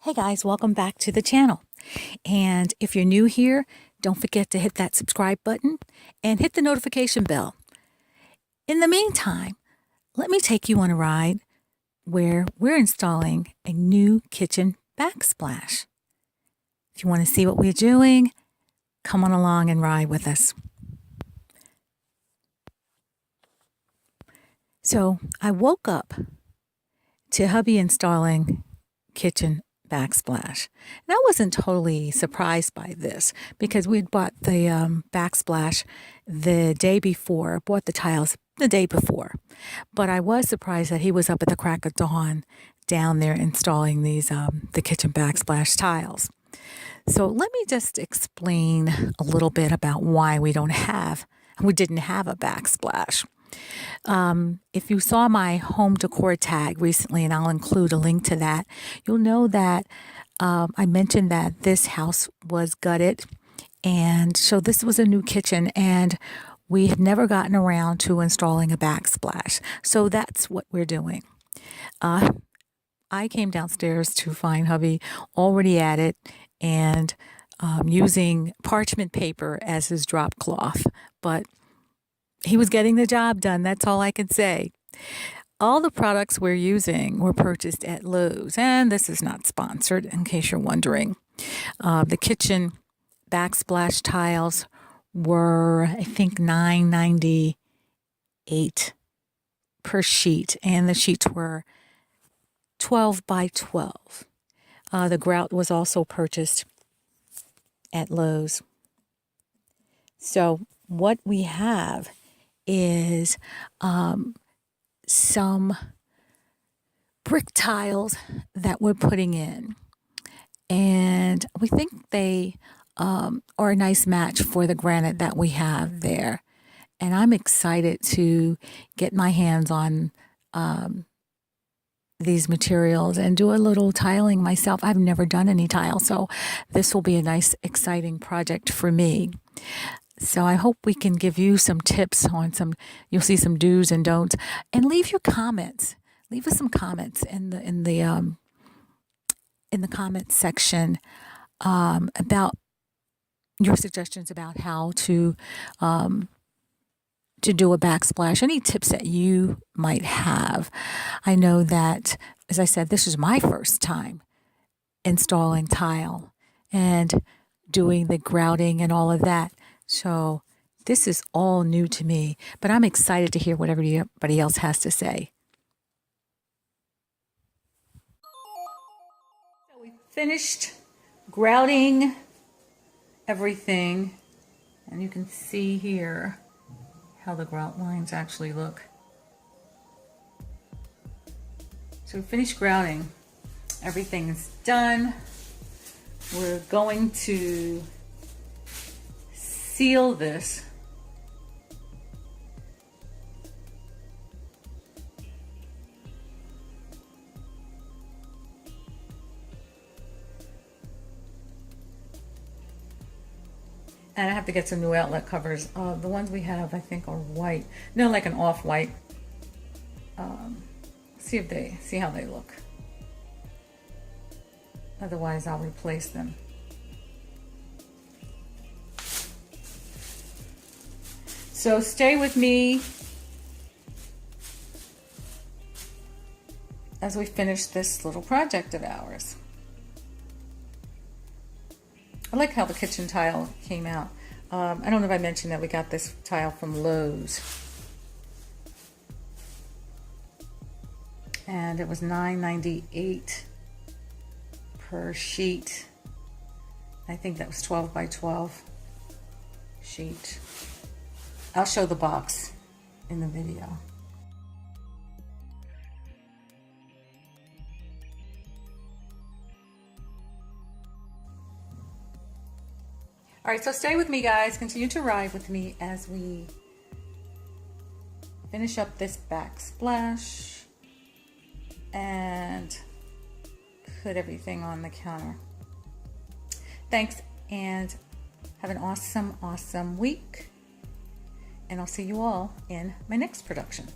Hey guys, welcome back to the channel. And if you're new here, don't forget to hit that subscribe button and hit the notification bell. In the meantime, let me take you on a ride where we're installing a new kitchen backsplash. If you want to see what we're doing, come on along and ride with us. So I woke up to hubby installing kitchen backsplash. And I wasn't totally surprised by this because we'd bought the backsplash the day before, bought the tiles the day before. But I was surprised that he was up at the crack of dawn down there installing these the kitchen backsplash tiles. So let me just explain a little bit about why we didn't have a backsplash. If you saw my home decor tag recently, and I'll include a link to that, you'll know that I mentioned that this house was gutted. And so this was a new kitchen, and we had never gotten around to installing a backsplash. So that's what we're doing. I came downstairs to find hubby already at it and using parchment paper as his drop cloth. But he was getting the job done. That's all I can say. All the products we're using were purchased at Lowe's, and this is not sponsored in case you're wondering. The kitchen backsplash tiles were, I think, $9.98 per sheet, and the sheets were 12 by 12. The grout was also purchased at Lowe's. So what we have is some brick tiles that we're putting in, and we think they are a nice match for the granite that we have there. And I'm excited to get my hands on these materials and do a little tiling myself. I've never done any tile, so this will be a nice, exciting project for me. So I hope we can give you some tips on you'll see some do's and don'ts, and leave your comments. Leave us some comments in the comments section about your suggestions about how to do a backsplash. Any tips that you might have. I know that, as I said, this is my first time installing tile and doing the grouting and all of that. So this is all new to me, but I'm excited to hear what everybody else has to say. So we finished grouting everything, and you can see here how the grout lines actually look. So we finished grouting. Everything is done. We're going to seal this. And I have to get some new outlet covers. The ones we have, I think, are white. No, like an off-white. See how they look. Otherwise, I'll replace them. So stay with me as we finish this little project of ours. I like how the kitchen tile came out. I don't know if I mentioned that we got this tile from Lowe's. And it was $9.98 per sheet. I think that was 12 by 12 sheet. I'll show the box in the video. All right, so stay with me, guys. Continue to ride with me as we finish up this backsplash and put everything on the counter. Thanks, and have an awesome, awesome week. And I'll see you all in my next production.